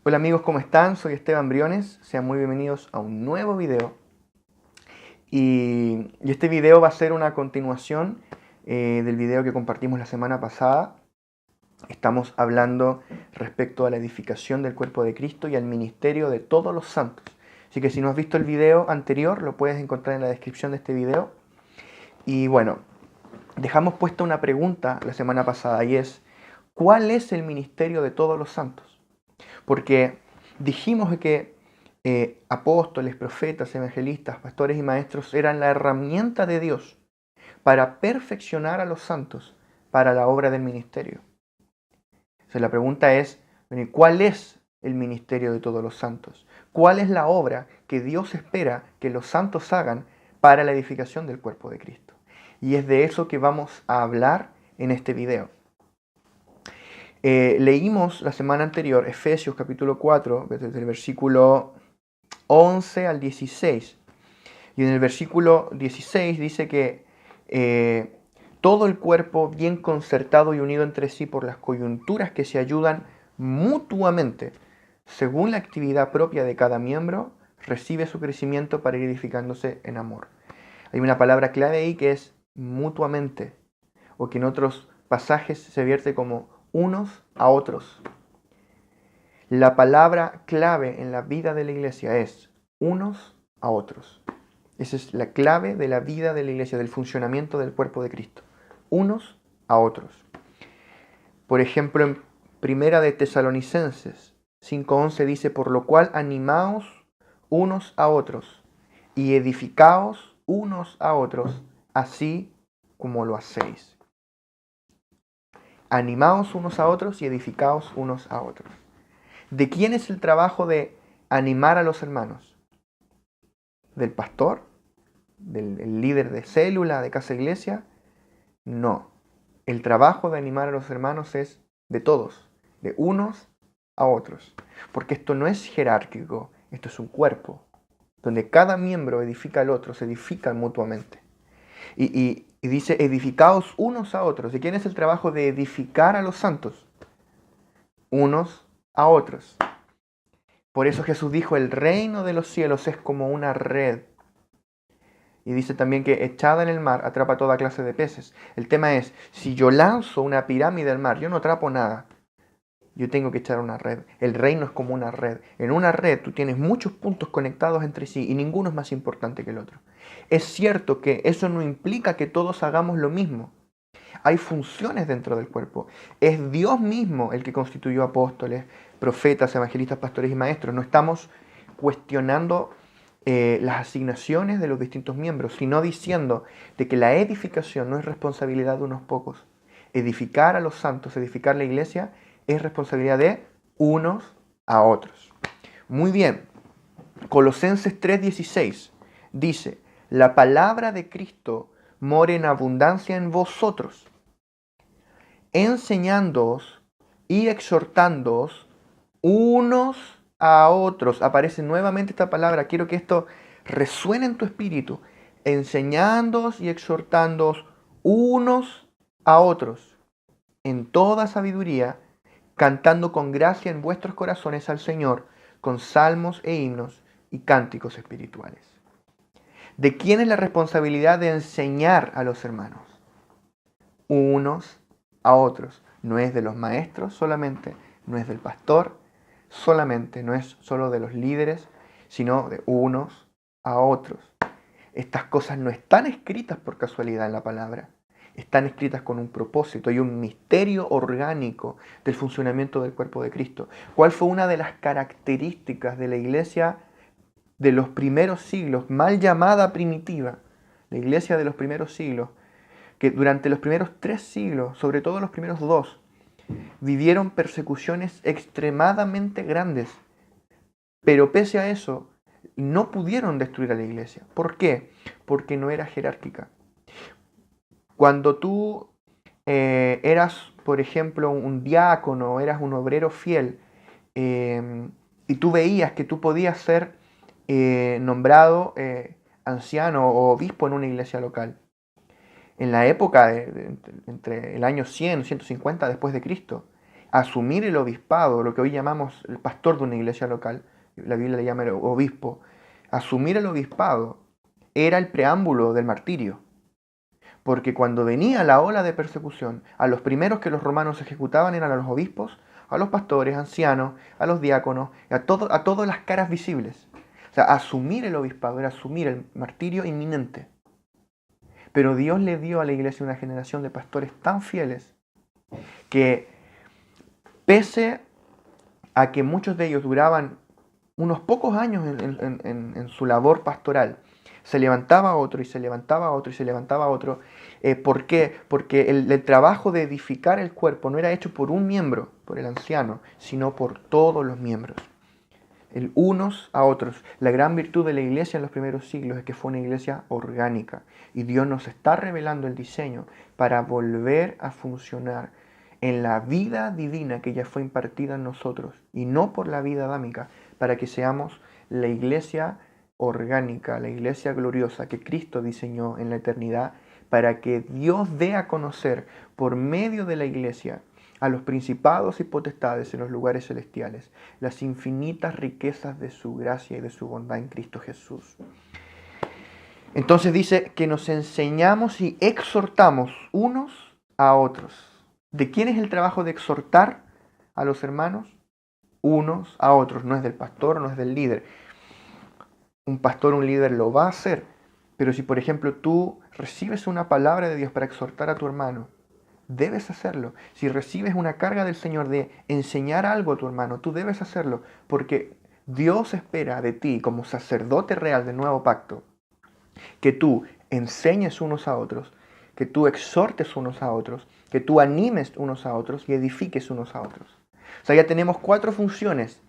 Hola amigos, ¿cómo están? Soy Esteban Briones, sean muy bienvenidos a un nuevo video. Y este video va a ser una continuación del video que compartimos la semana pasada. Estamos hablando respecto a la edificación del cuerpo de Cristo y al ministerio de todos los santos. Así que si no has visto el video anterior, lo puedes encontrar en la descripción de este video. Y bueno, dejamos puesta una pregunta la semana pasada y es, ¿cuál es el ministerio de todos los santos? Porque dijimos que apóstoles, profetas, evangelistas, pastores y maestros eran la herramienta de Dios para perfeccionar a los santos para la obra del ministerio. Entonces la pregunta es, ¿cuál es el ministerio de todos los santos? ¿Cuál es la obra que Dios espera que los santos hagan para la edificación del cuerpo de Cristo? Y es de eso que vamos a hablar en este video. Leímos la semana anterior Efesios capítulo 4, desde el versículo 11 al 16. Y en el versículo 16 dice que todo el cuerpo bien concertado y unido entre sí por las coyunturas que se ayudan mutuamente, según la actividad propia de cada miembro, recibe su crecimiento para ir edificándose en amor. Hay una palabra clave ahí que es mutuamente, o que en otros pasajes se vierte como unos a otros. La palabra clave en la vida de la iglesia es unos a otros. Esa es la clave de la vida de la iglesia, del funcionamiento del cuerpo de Cristo. Unos a otros. Por ejemplo, en Primera de Tesalonicenses 5:11 dice, por lo cual animaos unos a otros y edificaos unos a otros, así como lo hacéis. Animaos unos a otros y edificaos unos a otros. ¿De quién es el trabajo de animar a los hermanos? ¿Del pastor? ¿Del líder de célula, de casa iglesia? No. El trabajo de animar a los hermanos es de todos, de unos a otros. Porque esto no es jerárquico, esto es un cuerpo, donde cada miembro edifica al otro, se edifican mutuamente. Y dice, edificaos unos a otros. ¿De quién es el trabajo de edificar a los santos? Unos a otros. Por eso Jesús dijo, el reino de los cielos es como una red. Y dice también que echada en el mar atrapa toda clase de peces. El tema es, si yo lanzo una pirámide al mar, yo no atrapo nada. Yo tengo que echar una red. El reino es como una red. En una red tú tienes muchos puntos conectados entre sí y ninguno es más importante que el otro. Es cierto que eso no implica que todos hagamos lo mismo. Hay funciones dentro del cuerpo. Es Dios mismo el que constituyó apóstoles, profetas, evangelistas, pastores y maestros. No estamos cuestionando las asignaciones de los distintos miembros, sino diciendo de que la edificación no es responsabilidad de unos pocos. Edificar a los santos, edificar la iglesia, es responsabilidad de unos a otros. Muy bien, Colosenses 3:16 dice, la palabra de Cristo more en abundancia en vosotros, enseñándoos y exhortándoos unos a otros. Aparece nuevamente esta palabra. Quiero que esto resuene en tu espíritu. Enseñándoos y exhortándoos unos a otros en toda sabiduría, cantando con gracia en vuestros corazones al Señor, con salmos e himnos y cánticos espirituales. ¿De quién es la responsabilidad de enseñar a los hermanos? Unos a otros. No es de los maestros solamente, no es del pastor solamente, no es solo de los líderes, sino de unos a otros. Estas cosas no están escritas por casualidad en la palabra, están escritas con un propósito y un misterio orgánico del funcionamiento del cuerpo de Cristo. ¿Cuál fue una de las características de la iglesia de los primeros siglos, mal llamada primitiva? La iglesia de los primeros siglos, que durante los primeros 3 siglos, sobre todo los primeros 2, vivieron persecuciones extremadamente grandes, pero pese a eso, no pudieron destruir a la iglesia. ¿Por qué? Porque no era jerárquica. Cuando tú eras, por ejemplo, un diácono, eras un obrero fiel, y tú veías que tú podías ser nombrado anciano o obispo en una iglesia local, en la época entre el año 100 y 150 después de Cristo, asumir el obispado, lo que hoy llamamos el pastor de una iglesia local, la Biblia le llama el obispo, asumir el obispado era el preámbulo del martirio. Porque cuando venía la ola de persecución, a los primeros que los romanos ejecutaban eran a los obispos, a los pastores, ancianos, a los diáconos, a todas las caras visibles. O sea, asumir el obispado era asumir el martirio inminente. Pero Dios le dio a la iglesia una generación de pastores tan fieles que, pese a que muchos de ellos duraban unos pocos años en su labor pastoral, se levantaba otro y se levantaba otro y se levantaba otro. ¿Por qué? Porque el trabajo de edificar el cuerpo no era hecho por un miembro, por el anciano, sino por todos los miembros. El unos a otros. La gran virtud de la iglesia en los primeros siglos es que fue una iglesia orgánica. Y Dios nos está revelando el diseño para volver a funcionar en la vida divina que ya fue impartida en nosotros, y no por la vida adámica, para que seamos la iglesia orgánica, la iglesia gloriosa que Cristo diseñó en la eternidad, para que Dios dé a conocer por medio de la iglesia a los principados y potestades en los lugares celestiales las infinitas riquezas de su gracia y de su bondad en Cristo Jesús. Entonces dice que nos enseñamos y exhortamos unos a otros. ¿De quién es el trabajo de exhortar a los hermanos? Unos a otros. No es del pastor, no es del líder. Un pastor, un líder lo va a hacer. Pero si, por ejemplo, tú recibes una palabra de Dios para exhortar a tu hermano, debes hacerlo. Si recibes una carga del Señor de enseñar algo a tu hermano, tú debes hacerlo. Porque Dios espera de ti, como sacerdote real del nuevo pacto, que tú enseñes unos a otros, que tú exhortes unos a otros, que tú animes unos a otros y edifiques unos a otros. O sea, ya tenemos 4 funciones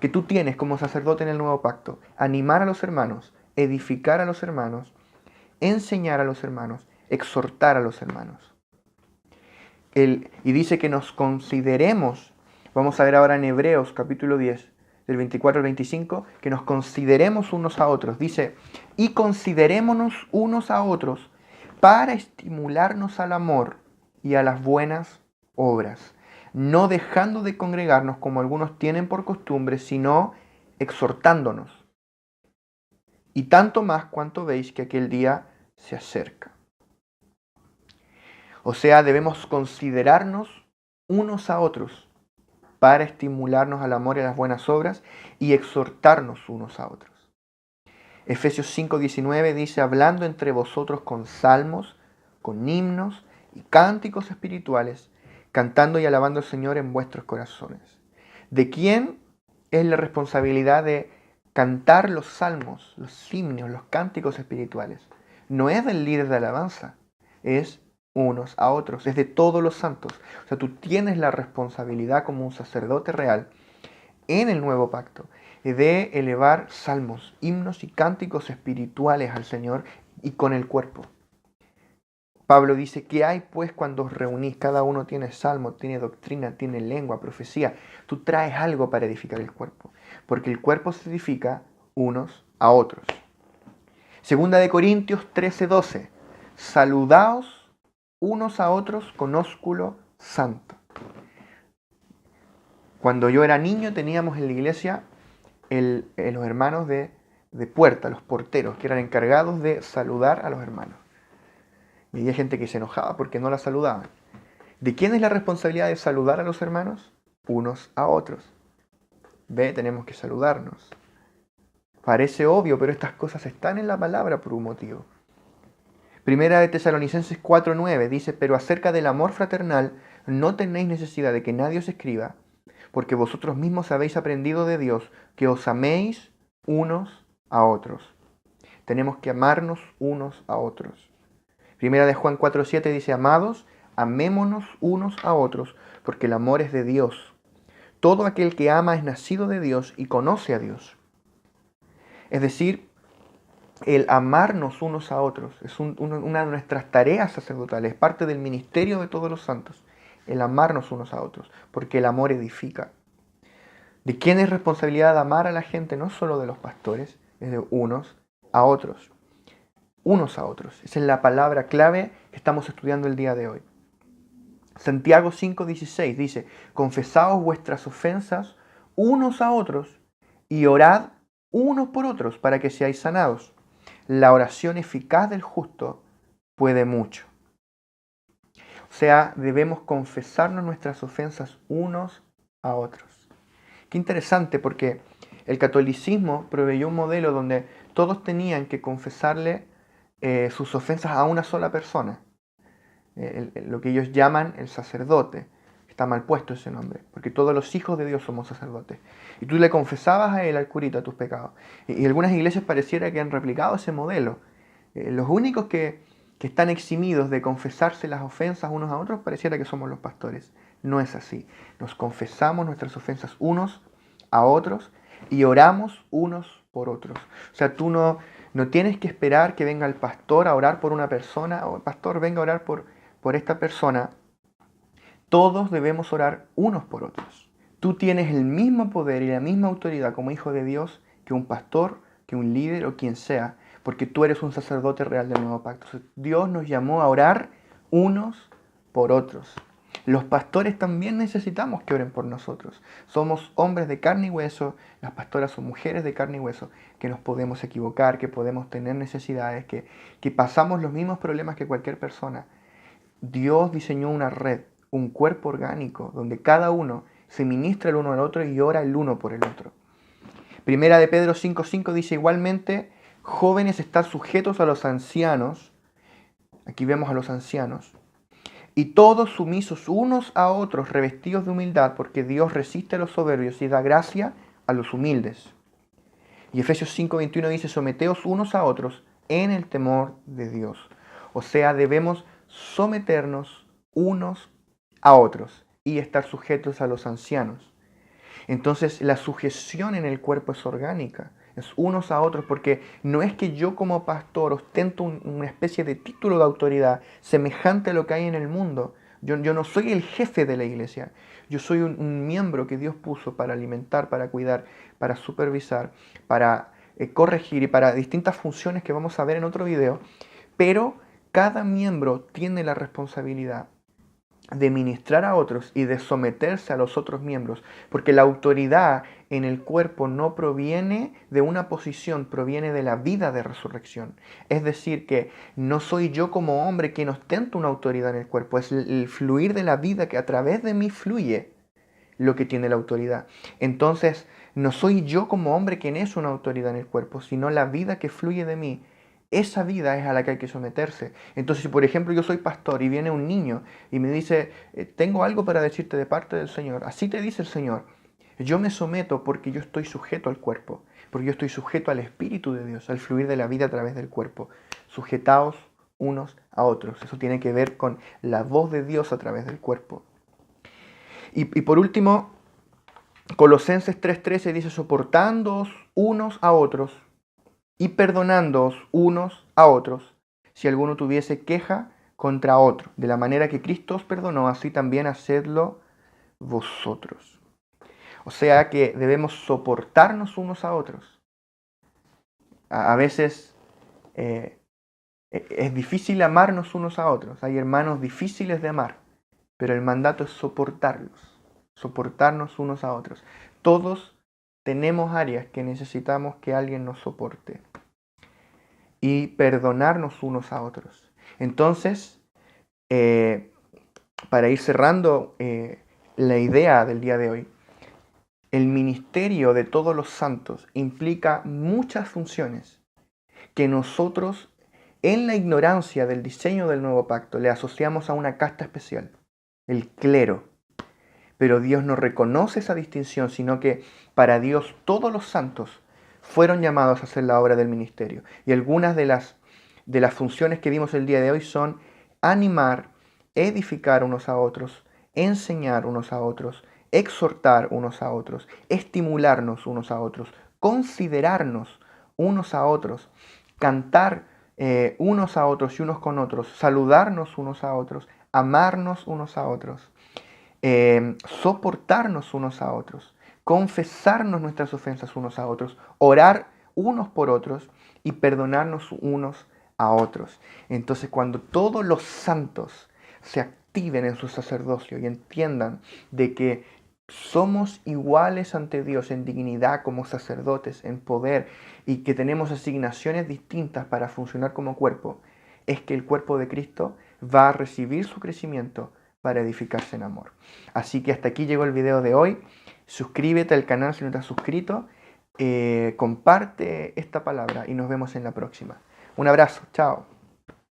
que tú tienes como sacerdote en el nuevo pacto: animar a los hermanos, edificar a los hermanos, enseñar a los hermanos, exhortar a los hermanos. Y dice que nos consideremos, vamos a ver ahora en Hebreos capítulo 10, del 24 al 25, que nos consideremos unos a otros. Dice, y considerémonos unos a otros para estimularnos al amor y a las buenas obras, no dejando de congregarnos como algunos tienen por costumbre, sino exhortándonos. Y tanto más cuanto veis que aquel día se acerca. O sea, debemos considerarnos unos a otros para estimularnos al amor y a las buenas obras y exhortarnos unos a otros. Efesios 5:19 dice, hablando entre vosotros con salmos, con himnos y cánticos espirituales, cantando y alabando al Señor en vuestros corazones. ¿De quién es la responsabilidad de cantar los salmos, los himnos, los cánticos espirituales? No es del líder de alabanza, es unos a otros, es de todos los santos. O sea, tú tienes la responsabilidad como un sacerdote real en el nuevo pacto de elevar salmos, himnos y cánticos espirituales al Señor y con el cuerpo. Pablo dice, ¿qué hay pues cuando os reunís? Cada uno tiene salmo, tiene doctrina, tiene lengua, profecía. Tú traes algo para edificar el cuerpo, porque el cuerpo se edifica unos a otros. Segunda de Corintios 13:12, saludaos unos a otros con ósculo santo. Cuando yo era niño teníamos en la iglesia los hermanos de puerta, los porteros, que eran encargados de saludar a los hermanos. Y había gente que se enojaba porque no la saludaban. ¿De quién es la responsabilidad de saludar a los hermanos? Unos a otros. Tenemos que saludarnos. Parece obvio, pero estas cosas están en la palabra por un motivo. Primera de Tesalonicenses 4:9 dice, pero acerca del amor fraternal no tenéis necesidad de que nadie os escriba, porque vosotros mismos habéis aprendido de Dios que os améis unos a otros. Tenemos que amarnos unos a otros. Primera de Juan 4:7 dice, amados, amémonos unos a otros, porque el amor es de Dios. Todo aquel que ama es nacido de Dios y conoce a Dios. Es decir, el amarnos unos a otros es una de nuestras tareas sacerdotales, es parte del ministerio de todos los santos, el amarnos unos a otros, porque el amor edifica. ¿De quién es responsabilidad de amar a la gente? No solo de los pastores, es de unos a otros. Unos a otros. Esa es la palabra clave que estamos estudiando el día de hoy. Santiago 5:16 dice, confesaos vuestras ofensas unos a otros y orad unos por otros para que seáis sanados. La oración eficaz del justo puede mucho. O sea, debemos confesarnos nuestras ofensas unos a otros. Qué interesante, porque el catolicismo proveyó un modelo donde todos tenían que confesarle sus ofensas a una sola persona. Lo que ellos llaman el sacerdote. Está mal puesto ese nombre, porque todos los hijos de Dios somos sacerdotes. Y tú le confesabas a él, al curita, tus pecados. Y algunas iglesias pareciera que han replicado ese modelo. Los únicos que están eximidos de confesarse las ofensas unos a otros pareciera que somos los pastores. No es así. Nos confesamos nuestras ofensas unos a otros y oramos unos por otros. O sea, tú no tienes que esperar que venga el pastor a orar por una persona, o el pastor venga a orar por esta persona. Todos debemos orar unos por otros. Tú tienes el mismo poder y la misma autoridad como hijo de Dios que un pastor, que un líder o quien sea, porque tú eres un sacerdote real del nuevo pacto. Dios nos llamó a orar unos por otros. Los pastores también necesitamos que oren por nosotros. Somos hombres de carne y hueso, las pastoras son mujeres de carne y hueso, que nos podemos equivocar, que podemos tener necesidades, que pasamos los mismos problemas que cualquier persona. Dios diseñó una red, un cuerpo orgánico, donde cada uno se ministra el uno al otro y ora el uno por el otro. Primera de Pedro 5:5 dice igualmente, jóvenes, están sujetos a los ancianos. Aquí vemos a los ancianos. Y todos sumisos unos a otros, revestidos de humildad, porque Dios resiste a los soberbios y da gracia a los humildes. Y Efesios 5:21 dice, someteos unos a otros en el temor de Dios. O sea, debemos someternos unos a otros y estar sujetos a los ancianos. Entonces la sujeción en el cuerpo es orgánica, es unos a otros, porque no es que yo como pastor ostento una especie de título de autoridad semejante a lo que hay en el mundo. Yo no soy el jefe de la iglesia, yo soy un miembro que Dios puso para alimentar, para cuidar, para supervisar, para corregir y para distintas funciones que vamos a ver en otro video, pero cada miembro tiene la responsabilidad de ministrar a otros y de someterse a los otros miembros, porque la autoridad en el cuerpo no proviene de una posición, proviene de la vida de resurrección. Es decir, que no soy yo como hombre quien ostenta una autoridad en el cuerpo, es el fluir de la vida que a través de mí fluye lo que tiene la autoridad. Entonces, no soy yo como hombre quien es una autoridad en el cuerpo, sino la vida que fluye de mí. Esa vida es a la que hay que someterse. Entonces, si por ejemplo yo soy pastor y viene un niño y me dice, tengo algo para decirte de parte del Señor, así te dice el Señor, yo me someto porque yo estoy sujeto al cuerpo, porque yo estoy sujeto al Espíritu de Dios, al fluir de la vida a través del cuerpo, sujetaos unos a otros. Eso tiene que ver con la voz de Dios a través del cuerpo. Y por último, Colosenses 3:13 dice, soportándoos unos a otros y perdonándoos unos a otros, si alguno tuviese queja contra otro. De la manera que Cristo os perdonó, así también hacedlo vosotros. O sea que debemos soportarnos unos a otros. A veces es difícil amarnos unos a otros. Hay hermanos difíciles de amar, pero el mandato es soportarnos unos a otros. Todos tenemos áreas que necesitamos que alguien nos soporte y perdonarnos unos a otros. Entonces, para ir cerrando la idea del día de hoy, el ministerio de todos los santos implica muchas funciones que nosotros, en la ignorancia del diseño del nuevo pacto, le asociamos a una casta especial, el clero. Pero Dios no reconoce esa distinción, sino que para Dios todos los santos fueron llamados a hacer la obra del ministerio. Y algunas de las funciones que vimos el día de hoy son animar, edificar unos a otros, enseñar unos a otros, exhortar unos a otros, estimularnos unos a otros, considerarnos unos a otros, cantar unos a otros y unos con otros, saludarnos unos a otros, amarnos unos a otros, soportarnos unos a otros, confesarnos nuestras ofensas unos a otros, orar unos por otros y perdonarnos unos a otros. Entonces, cuando todos los santos se activan activen en su sacerdocio y entiendan de que somos iguales ante Dios en dignidad como sacerdotes, en poder, y que tenemos asignaciones distintas para funcionar como cuerpo, es que el cuerpo de Cristo va a recibir su crecimiento para edificarse en amor. Así que hasta aquí llegó el video de hoy. Suscríbete al canal si no te has suscrito. Comparte esta palabra y nos vemos en la próxima. Un abrazo, chao.